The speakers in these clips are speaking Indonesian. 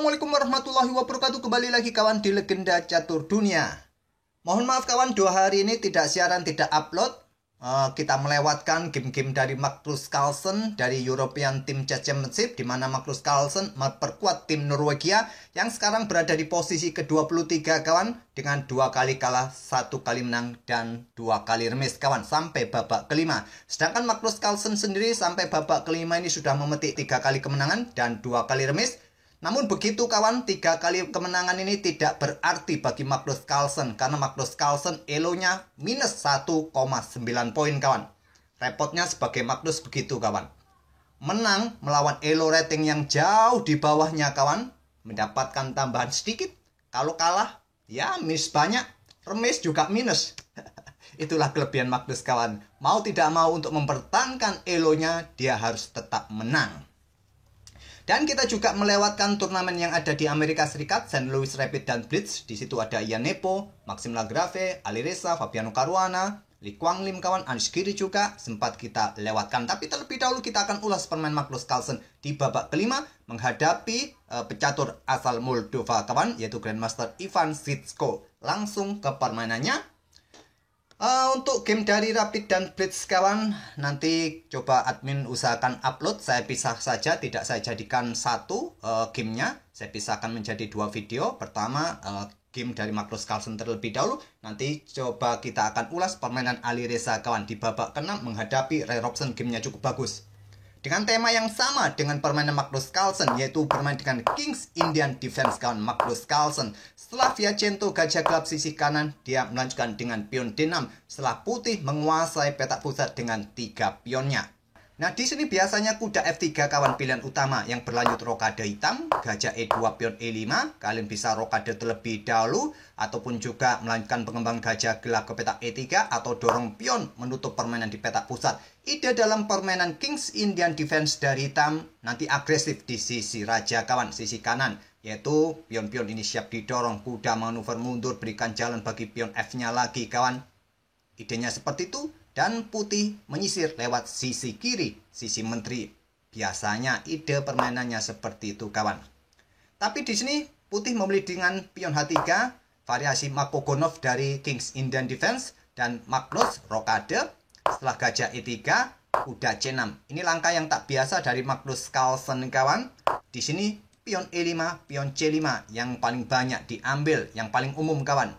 Assalamualaikum warahmatullahi wabarakatuh. Kembali lagi kawan di Legenda Catur Dunia. Mohon maaf kawan, 2 hari ini tidak siaran, tidak upload. Kita melewatkan game-game dari Magnus Carlsen dari European Team Chess Championship, di mana Magnus Carlsen memperkuat tim Norwegia yang sekarang berada di posisi ke-23 kawan, dengan 2 kali kalah, 1 kali menang dan 2 kali remis kawan sampai babak kelima. Sedangkan Magnus Carlsen sendiri sampai babak kelima ini sudah memetik 3 kali kemenangan dan 2 kali remis. Namun begitu kawan, 3 kali kemenangan ini tidak berarti bagi Magnus Carlsen, karena Magnus Carlsen elonya minus 1,9 poin kawan. Repotnya sebagai Magnus begitu kawan. Menang melawan elo rating yang jauh di bawahnya kawan, mendapatkan tambahan sedikit. Kalau kalah, ya minus banyak, remis juga minus. Itulah kelebihan Magnus kawan. Mau tidak mau untuk mempertahankan elonya, dia harus tetap menang. Dan kita juga melewatkan turnamen yang ada di Amerika Serikat, St. Louis Rapid dan Blitz. Di situ ada Ian Nepo, Maxim Lagrave, Ali Reza, Fabiano Caruana, Lee Kwang Lim kawan, Anish Giri juga sempat kita lewatkan. Tapi terlebih dahulu kita akan ulas permain Magnus Carlsen di babak kelima menghadapi pecatur asal Moldova kawan, yaitu Grandmaster Ivan Sitsko. Langsung ke permainannya. Untuk game dari Rapid dan Blitz kawan, nanti coba admin usahakan upload. Saya pisah saja, tidak saya jadikan satu gamenya. Saya pisahkan menjadi 2 video. Pertama game dari Magnus Carlsen terlebih dahulu. Nanti coba kita akan ulas permainan Ali Reza kawan di babak ke-6 menghadapi Ray Robson. Gamenya cukup bagus, dengan tema yang sama dengan permainan Magnus Carlsen, yaitu bermain dengan King's Indian Defense kawan. Magnus Carlsen setelah Viacento gajah gelap sisi kanan, dia melanjutkan dengan pion D6 setelah putih menguasai petak pusat dengan 3 pionnya. Nah, di sini biasanya kuda F3 kawan pilihan utama yang berlanjut rokade hitam, gajah E2 pion E5. Kalian bisa rokade terlebih dahulu ataupun juga melanjutkan pengembangan gajah gelap ke petak E3 atau dorong pion menutup permainan di petak pusat. Ide dalam permainan King's Indian Defense dari hitam nanti agresif di sisi raja kawan, sisi kanan, yaitu pion-pion ini siap didorong, kuda manuver mundur, berikan jalan bagi pion F-nya lagi kawan. Idenya seperti itu. Dan putih menyisir lewat sisi kiri, sisi menteri. Biasanya ide permainannya seperti itu kawan. Tapi di sini putih memilih dengan pion H3, variasi Makogonov dari King's Indian Defense, dan Magnus rokade setelah gajah E3, kuda C6. Ini langkah yang tak biasa dari Magnus Carlsen kawan. Di sini pion E5, pion C5 yang paling banyak diambil, yang paling umum kawan.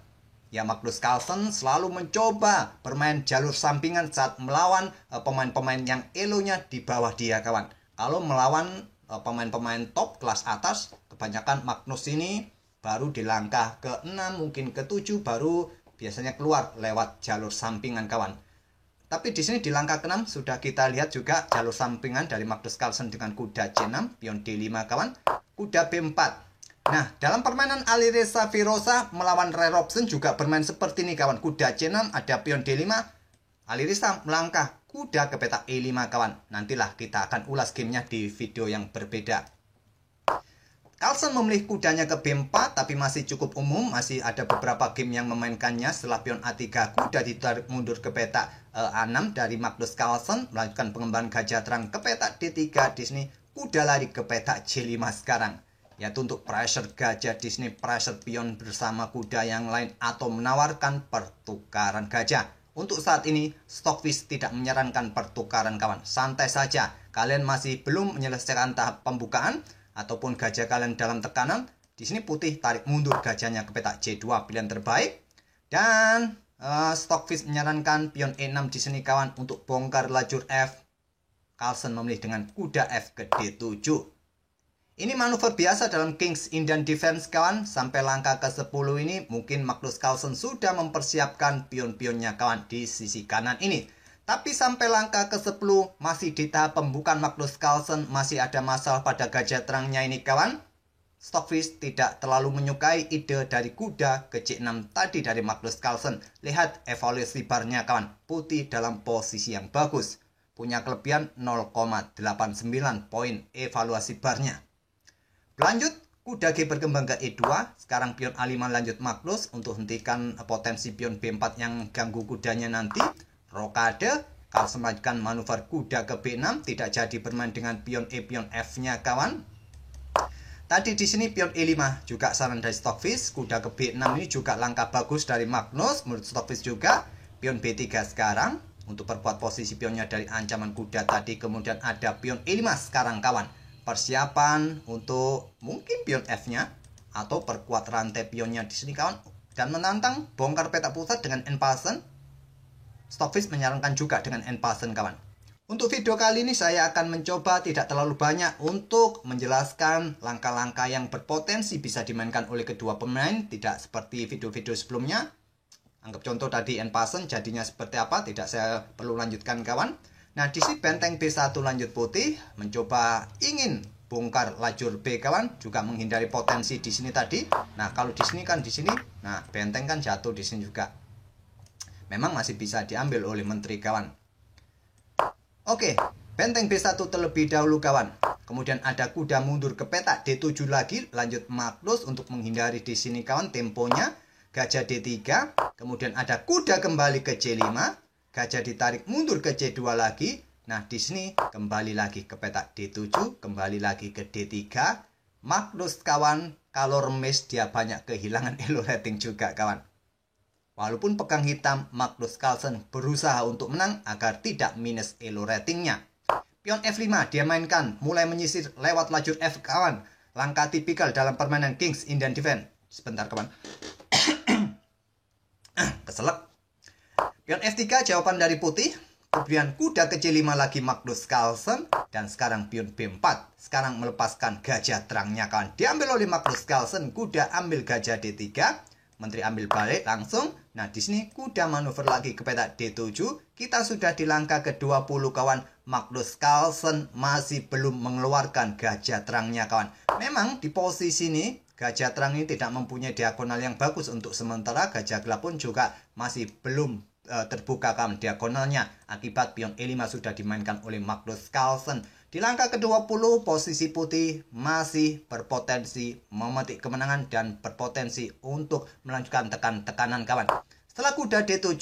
Ya, Magnus Carlsen selalu mencoba bermain jalur sampingan saat melawan pemain-pemain yang elonya di bawah dia kawan. Kalau melawan pemain-pemain top kelas atas, kebanyakan Magnus ini baru di langkah ke-6 mungkin ke-7 baru biasanya keluar lewat jalur sampingan kawan. Tapi di sini di langkah ke-6 sudah kita lihat juga jalur sampingan dari Magnus Carlsen dengan kuda C6, pion D5 kawan, kuda B4. Nah, dalam permainan Ali Reza Firosa melawan Ray Robson juga bermain seperti ini kawan. Kuda C6, ada pion D5. Ali Reza melangkah kuda ke petak E5 kawan. Nantilah kita akan ulas gamenya di video yang berbeda. Carlsen memilih kudanya ke B4, tapi masih cukup umum. Masih ada beberapa game yang memainkannya. Setelah pion A3, kuda ditarik mundur ke petak A6 dari Magnus Carlsen, melanjutkan pengembangan gajah terang ke petak D3. Di sini kuda lari ke petak C5 sekarang. Yaitu untuk pressure gajah di sini, pressure pion bersama kuda yang lain, atau menawarkan pertukaran gajah. Untuk saat ini, Stockfish tidak menyarankan pertukaran kawan. Santai saja, kalian masih belum menyelesaikan tahap pembukaan ataupun gajah kalian dalam tekanan. Di sini putih tarik mundur gajahnya ke petak C2, pilihan terbaik. Dan Stockfish menyarankan pion E6 di sini kawan untuk bongkar lajur F. Carlsen memilih dengan kuda F ke D7. Ini manuver biasa dalam King's Indian Defense kawan. Sampai langkah ke-10 ini mungkin Magnus Carlsen sudah mempersiapkan pion-pionnya kawan di sisi kanan ini. Tapi sampai langkah ke-10 masih di tahap pembukaan Magnus Carlsen, masih ada masalah pada gajah terangnya ini kawan. Stockfish tidak terlalu menyukai ide dari kuda ke C6 tadi dari Magnus Carlsen. Lihat evaluasi barnya kawan. Putih dalam posisi yang bagus, punya kelebihan 0,89 poin evaluasi barnya. Lanjut, kuda G berkembang ke E2. Sekarang pion A5 lanjut Magnus untuk hentikan potensi pion B4 yang ganggu kudanya nanti. Rokade, Carlsen melanjutkan manuver kuda ke B6. Tidak jadi bermain dengan pion E, pion F-nya kawan. Tadi di sini pion E5 juga saran dari Stockfish. Kuda ke B6 ini juga langkah bagus dari Magnus menurut Stockfish juga. Pion B3 sekarang untuk perkuat posisi pionnya dari ancaman kuda tadi. Kemudian ada pion E5 sekarang kawan. Persiapan untuk mungkin pion F-nya atau perkuat rantai pionnya di sini kawan, dan menantang bongkar petak pusat dengan end pasen. Stockfish menyarankan juga dengan end pasen kawan. Untuk video kali ini saya akan mencoba tidak terlalu banyak untuk menjelaskan langkah-langkah yang berpotensi bisa dimainkan oleh kedua pemain, tidak seperti video-video sebelumnya. Anggap contoh tadi end pasen jadinya seperti apa, tidak saya perlu lanjutkan kawan. Nah, di sini benteng B1 lanjut putih mencoba ingin bongkar lajur B kawan, juga menghindari potensi di sini tadi. Nah, kalau di sini kan di sini, nah benteng kan jatuh di sini juga. Memang masih bisa diambil oleh menteri kawan. Oke, benteng B1 terlebih dahulu kawan. Kemudian ada kuda mundur ke petak D7 lagi, lanjut Magnus untuk menghindari di sini kawan temponya. Gajah D3, kemudian ada kuda kembali ke C5. Gajah ditarik mundur ke C2 lagi. Nah, di sini kembali lagi ke petak D7, kembali lagi ke D3. Magnus kawan, kalau remis dia banyak kehilangan elo rating juga kawan. Walaupun pegang hitam, Magnus Carlsen berusaha untuk menang agar tidak minus elo ratingnya. Pion F5 dia mainkan, mulai menyisir lewat lajur F kawan. Langkah tipikal dalam permainan Kings Indian Defense. Sebentar kawan. Keselak. Pion F3 jawaban dari putih. Kemudian kuda ke C5 lagi Magnus Carlsen. Dan sekarang pion B4. Sekarang melepaskan gajah terangnya kawan. Diambil oleh Magnus Carlsen. Kuda ambil gajah D3. Menteri ambil balik langsung. Nah, di sini kuda manuver lagi ke petak D7. Kita sudah di langkah ke-20 kawan. Magnus Carlsen masih belum mengeluarkan gajah terangnya kawan. Memang di posisi ini gajah terang ini tidak mempunyai diagonal yang bagus untuk sementara. Gajah gelap pun juga masih belum terbuka kawan diagonalnya. Akibat pion E5 sudah dimainkan oleh Magnus Carlsen. Di langkah ke-20 posisi putih masih berpotensi memetik kemenangan dan berpotensi untuk melanjutkan tekanan kawan. Setelah kuda D7,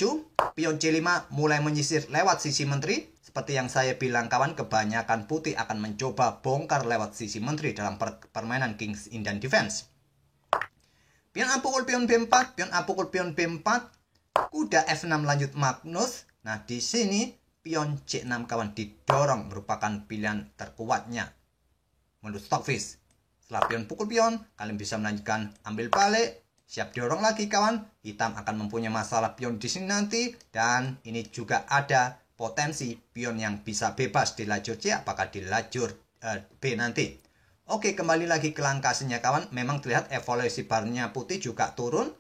pion C5 mulai menyisir lewat sisi menteri. Seperti yang saya bilang kawan, kebanyakan putih akan mencoba bongkar lewat sisi menteri dalam permainan Kings Indian Defense. Pion A pukul pion B4, pion A pukul pion B4. Kuda F6 lanjut Magnus. Nah, di sini pion C6 kawan didorong merupakan pilihan terkuatnya menurut Stockfish. Setelah pion pukul pion, kalian bisa melanjutkan ambil balik, siap dorong lagi kawan. Hitam akan mempunyai masalah pion di sini nanti, dan ini juga ada potensi pion yang bisa bebas di lajur C, apakah di lajur B nanti. Oke, kembali lagi ke langkahnya kawan. Memang terlihat evaluasi barnya putih juga turun.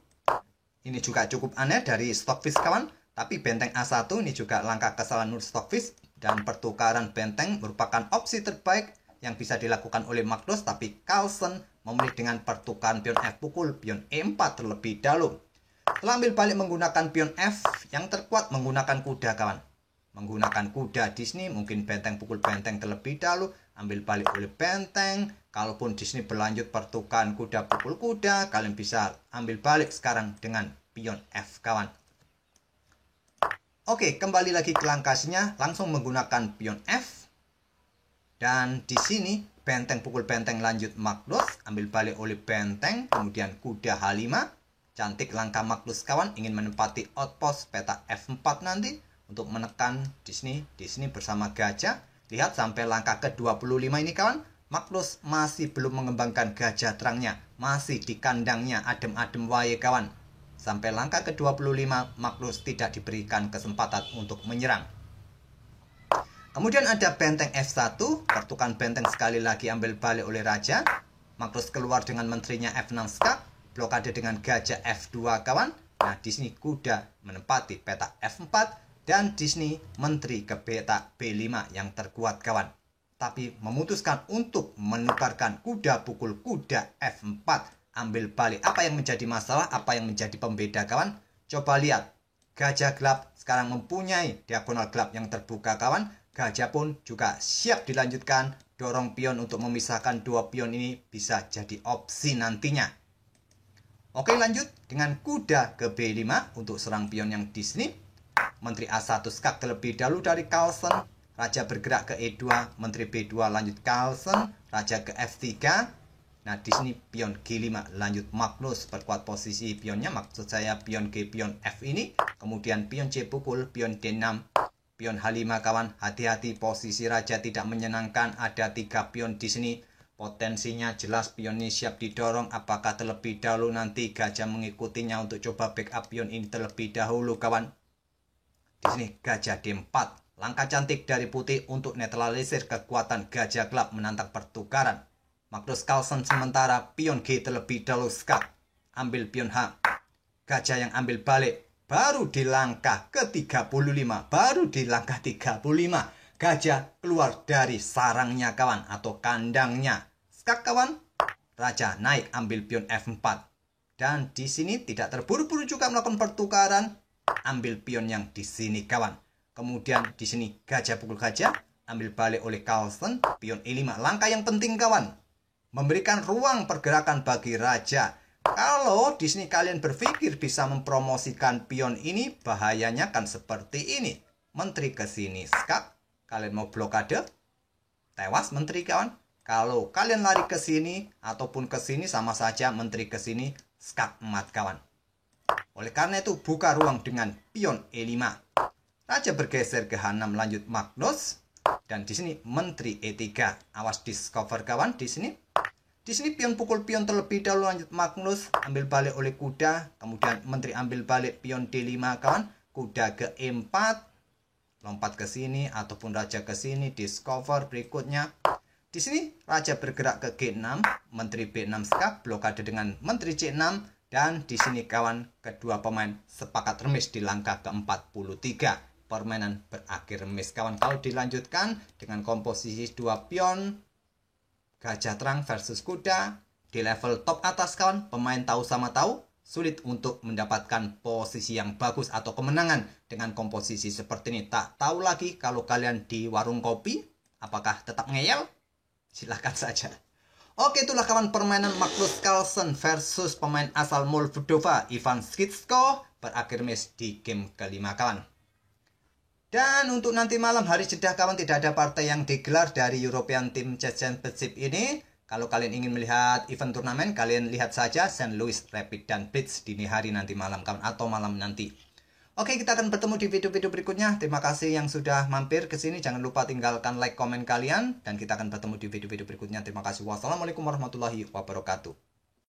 Ini juga cukup aneh dari Stockfish kawan. Tapi benteng A1 ini juga langkah kesalahan menurut Stockfish. Dan pertukaran benteng merupakan opsi terbaik yang bisa dilakukan oleh Magnus. Tapi Carlsen memilih dengan pertukaran pion F pukul pion E4 terlebih dahulu. Setelah ambil balik menggunakan pion F, yang terkuat menggunakan kuda kawan. Menggunakan kuda di sini mungkin benteng pukul benteng terlebih dahulu. Ambil balik oleh benteng. Kalaupun di sini berlanjut pertukaran kuda pukul kuda, kalian bisa ambil balik sekarang dengan pion F kawan. Oke, kembali lagi ke langkahnya, langsung menggunakan pion F. Dan di sini benteng pukul benteng lanjut Magnus, ambil balik oleh benteng, kemudian kuda H5. Cantik langkah Magnus kawan, ingin menempati outpost petak F4 nanti untuk menekan di sini bersama gajah. Lihat sampai langkah ke-25 ini kawan. Magnus masih belum mengembangkan gajah terangnya. Masih di kandangnya adem-adem wae kawan. Sampai langkah ke-25 Magnus tidak diberikan kesempatan untuk menyerang. Kemudian ada benteng F1. Pertukan benteng sekali lagi ambil balik oleh raja. Magnus keluar dengan menterinya F6 skak. Blokade dengan gajah F2 kawan. Nah, di sini kuda menempati petak F4. Dan di sini menteri ke petak B5 yang terkuat kawan. Tapi memutuskan untuk menukarkan kuda pukul kuda F4. Ambil balik. Apa yang menjadi masalah? Apa yang menjadi pembeda kawan? Coba lihat. Gajah gelap sekarang mempunyai diagonal gelap yang terbuka kawan. Gajah pun juga siap dilanjutkan. Dorong pion untuk memisahkan dua pion ini bisa jadi opsi nantinya. Oke, lanjut dengan kuda ke B5 untuk serang pion yang di sini. Menteri A1 skak terlebih dahulu dari Carlsen. Raja bergerak ke E2, Menteri B2 lanjut Carlsen. Raja ke F3. Nah, di sini pion G5 lanjut Magnus perkuat posisi pionnya, maksud saya pion G, pion F ini. Kemudian pion C pukul, pion D6, pion H5 kawan. Hati-hati, posisi raja tidak menyenangkan. Ada 3 pion di sini. Potensinya jelas pion ini siap didorong. Apakah terlebih dahulu nanti gajah mengikutinya untuk coba backup pion ini terlebih dahulu kawan. Di sini gajah D4. Langkah cantik dari putih untuk netralisir kekuatan gajah gelap menantang pertukaran. Magnus Carlsen sementara pion G terlebih dahulu skak. Ambil pion H. Gajah yang ambil balik. Baru di langkah ke-35. Baru di langkah 35. Gajah keluar dari sarangnya kawan. Atau kandangnya. Skak kawan. Raja naik ambil pion F4. Dan di sini tidak terburu-buru juga melakukan pertukaran. Ambil pion yang di sini kawan. Kemudian di sini gajah pukul gajah. Ambil balik oleh Carlsen. Pion E5. Langkah yang penting kawan. Memberikan ruang pergerakan bagi raja. Kalau di sini kalian berpikir bisa mempromosikan pion ini, bahayanya kan seperti ini. Menteri ke sini skak. Kalian mau blokade? Tewas menteri kawan. Kalau kalian lari ke sini ataupun ke sini sama saja menteri ke sini skak emat kawan. Oleh karena itu buka ruang dengan pion E5. Raja bergeser ke H6 lanjut Magnus. Dan di sini menteri E3. Awas discover kawan di sini. Di sini pion pukul pion terlebih dahulu lanjut Magnus. Ambil balik oleh kuda. Kemudian menteri ambil balik pion D5 kawan. Kuda ke E4. Lompat ke sini ataupun raja ke sini. Discover berikutnya. Di sini raja bergerak ke G6. Menteri B6 skak. Blokade dengan menteri C6. Dan di sini kawan kedua pemain sepakat remis di langkah ke-43. Permainan berakhir remis kawan. Kalau dilanjutkan dengan komposisi 2 pion. Gajah terang versus kuda. Di level top atas kawan. Pemain tahu sama tahu. Sulit untuk mendapatkan posisi yang bagus atau kemenangan. Dengan komposisi seperti ini. Tak tahu lagi kalau kalian di warung kopi. Apakah tetap ngeyel? Silahkan saja. Oke, itulah kawan permainan Magnus Carlsen versus pemain asal Moldova Ivan Skytsko. Berakhir remis di game kelima kawan. Dan untuk nanti malam hari jeda kawan tidak ada partai yang digelar dari European Team Chess Championship ini. Kalau kalian ingin melihat event turnamen, kalian lihat saja St. Louis Rapid dan Blitz dini hari nanti malam kawan atau malam nanti. Oke, kita akan bertemu di video-video berikutnya. Terima kasih yang sudah mampir ke sini. Jangan lupa tinggalkan like, komen kalian dan kita akan bertemu di video-video berikutnya. Terima kasih. Wassalamualaikum warahmatullahi wabarakatuh.